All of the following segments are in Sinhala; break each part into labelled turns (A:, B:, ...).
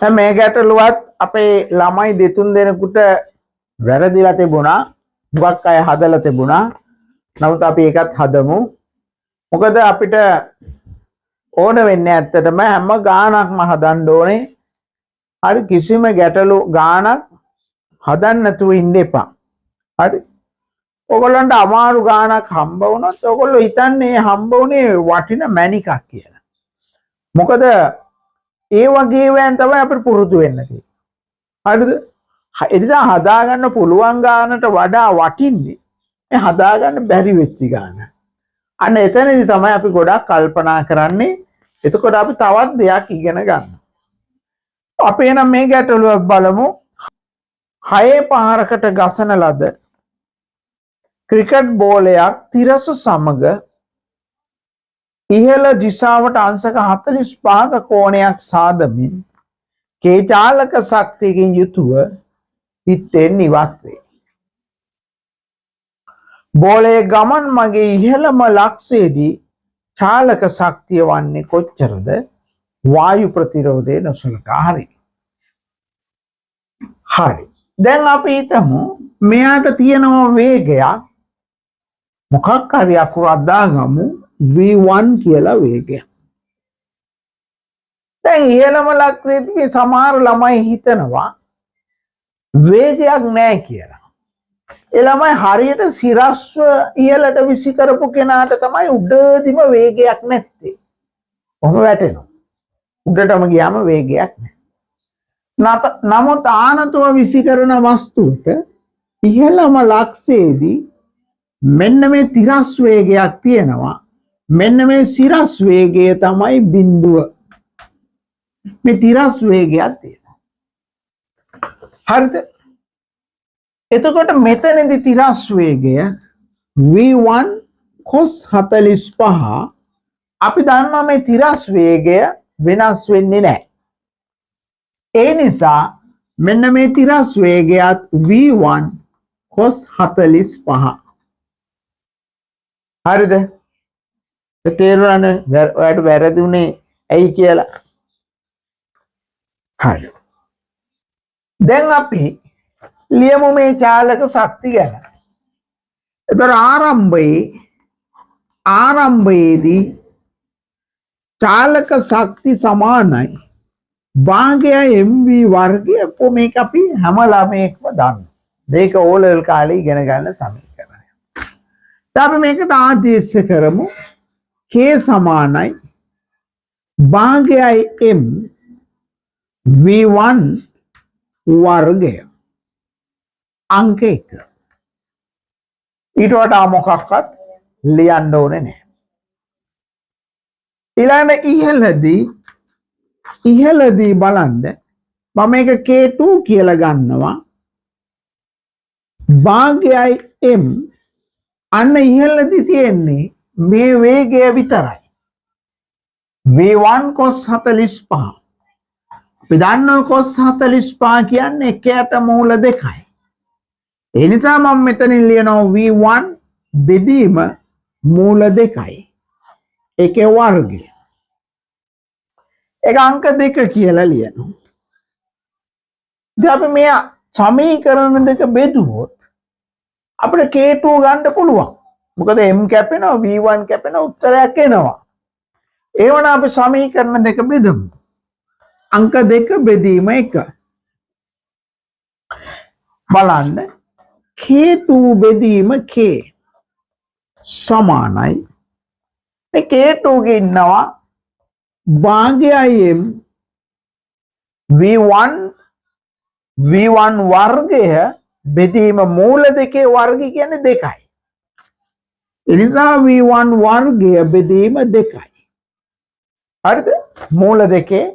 A: දැන් මේ ගැටලුවත් අපේ ළමයි දෙතුන් දෙනෙකුට වැරදිලා තිබුණා. මුගක් අය හදලා තිබුණා. නමුත් අපි ඒකත් හදමු. මොකද අපිට ඕන වෙන්නේ ඇත්තටම හැම ගානක්ම හදන්න ඕනේ. හරි කිසිම ගැටලු ගානක් හදන්න නැතුව ඉන්න එපා. හරි. ඔයගොල්ලන්ට අමාරු ගානක් හම්බ වුණොත් ඔයගොල්ලෝ හිතන්නේ හම්බ වුණේ වටින මැණිකක් කියලා. මොකද ඒ වගේ වෑන් තමයි අපිට පුරුදු වෙන්න තියෙන්නේ. හරිද? ඒ නිසා හදාගන්න පුළුවන් ගානට වඩා වටින්නේ මේ හදාගන්න බැරි වෙච්ච ගාන. අන්න එතනදී තමයි අපි ගොඩක් කල්පනා කරන්නේ. එතකොට අපි තවත් දෙයක් ඉගෙන ගන්නවා. අපි එනම් මේ ගැටලුවක් බලමු. 6 පහරකට ගසන ලද ක්‍රිකට් බෝලයක් තිරසු සමග ඉහළ දිශාවට අංශක 45ක කෝණයක් සාදමින් කේචාලක ශක්තියකින් යුතුව පිටෙන් ඉවත් වේ. බෝලයේ ගමන් මගේ ඉහළම ලක්ෂයේදී චාලක ශක්තිය වන්නේ කොච්චරද? වායු ප්‍රතිරෝධය නොසලකා හරි. හරි. දැන් අපි හිතමු මෙයාට තියෙනවා වේගයක් මොකක් හරි අකුරක් දාගමු v1 කියලා වේගය. දැන් ඉහළම ලක්ෂයේදී සමහර ළමයි හිතනවා වේගයක් නැහැ කියලා. ඒ ළමයි හරියට සිරස්ව ඉහළට විසි කරපු කෙනාට තමයි උඩදීම වේගයක් නැත්තේ. කොහොම වැටෙනවා. උඩටම ගියාම වේගයක් නැහැ. නමුත් ආනතුව විසි කරන වස්තුවට ඉහළම ලක්ෂයේදී මෙන්න මේ තිරස් වේගයක් තියෙනවා. මෙන්න මේ සිරස් වේගය තමයි බිඳුව. මේ තිරස් වේගයක් තියෙනවා. හරිද? එතකොට මෙතනදී තිරස් වේගය v1 cos 45 අපි දන්නවා මේ තිරස් වේගය වෙනස් වෙන්නේ නැහැ. ඒ නිසා මෙන්න මේ තිරස් වේගයත් v1 cos 45. හරිද? තේරුණානේ ඔයාලට වැරදුනේ ඇයි කියලා. හරි. දැන් අපි ලියමු මේ චාලක ශක්තිය ගැන. ඒතර ආරම්භයේදී චාලක ශක්ති සමානයි භාගයයි mv වර්ගය. මේක අපි හැම ළමයෙක්ම දන්නවා. මේක O level කාලේ ඉගෙන ගන්න සමීකරණය. දැන් අපි මේකට ආදේශ කරමු k සමානයි භාගයයි m v1 වර්ගය. අංක 1. ඊට වඩා මොකක්වත් ලියන්න ඕනේ නැහැ. ඊළඟ ඉහළදී බලන්න මම මේක k2 කියලා ගන්නවා. භාගයයි m අන්න ඉහළදී තියෙන්නේ මේ වේගය විතරයි. v1 cos 45. අපි දන්නවා cos 45 කියන්නේ එකයට මූල දෙකයි. ඒ නිසා මම මෙතනින් ලියනවා v1 බෙදීම මූල දෙකයි. ඒකේ වර්ගය. ඒක අංක 2 කියලා ලියනවා. දැන් අපි මේ සමීකරණ දෙක බෙදුවොත් අපිට k2 ගන්න පුළුවන්. මොකද m කැපෙනවා v1 කැපෙනවා උත්තරයක් එනවා. ඒවනම් අපි සමීකරණ දෙක බෙදමු. අංක 2 බෙදීම 1. බලන්න k2 බෙදීම k සමානයි මේ k2 ගේ ඉන්නවා භාගයයි m v1 වර්ගය බෙදීම මූල දෙකේ වර්ගය කියන්නේ 2යි. ඒ නිසා v1 වර්ගය බෙදීම 2යි. හරිද? මූල දෙකේ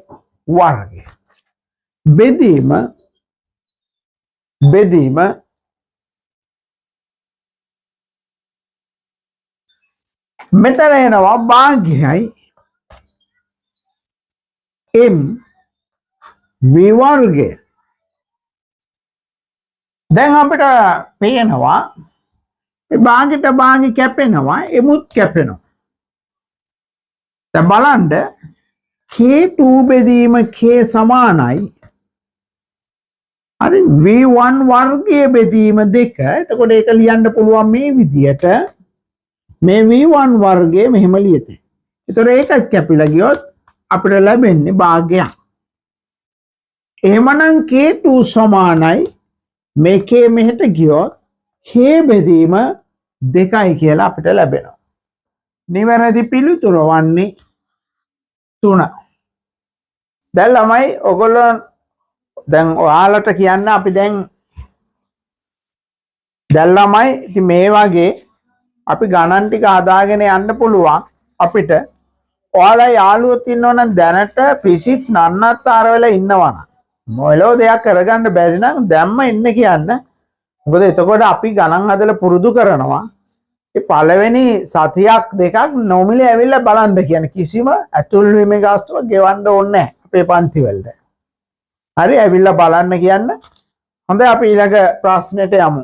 A: වර්ගය බෙදීම මෙතන එනවා භාගයයි m v වර්ගය. දැන් අපිට පේනවා මේ භාගයට භාගය කැපෙනවා එමුත් කැපෙනවා. දැන් බලන්න K2 බෙදීම K සමානයි. හරි V1 වර්ගයේ බෙදීම 2. එතකොට ඒක ලියන්න පුළුවන් මේ විදියට. මේ V1 වර්ගය මෙහෙම ලියතේ. එතකොට ඒකත් කැපිලා ගියොත් අපිට ලැබෙන්නේ භාගයක්. එහෙමනම් K2 සමානයි මේ K මෙහෙට ගියොත් K බෙදීම 2යි කියලා අපිට ලැබෙනවා. නිවැරදි පිළිතුර වන්නේ 3. දැන් ළමයි ඔයගොල්ලෝ දැන් ඔයාලට කියන්න අපි දැන් ළමයි ඉතින් මේ වගේ අපි ගණන් ටික හදාගෙන යන්න පුළුවන් අපිට. ඔයාලා යාළුවෝ ඉන්නවනම් දැනට ෆිසික්ස් නන්නත්තර වෙලා ඉන්නවනම් මොළෝ දෙයක් කරගන්න බැරි නම් දැම්ම ඉන්න කියන්න. මොකද එතකොට අපි ගණන් හදලා පුරුදු කරනවා. ඒ පළවෙනි සතියක් දෙකක් නොමිලේ ඇවිල්ලා බලන්න කියන කිසිම ඇතුල් වීමේ ගාස්තුවක් ගෙවන්න ඕනේ නැහැ අපේ පන්ති වලට. හරි ඇවිල්ලා බලන්න කියන්න. හොඳයි අපි ඊළඟ ප්‍රශ්නෙට යමු.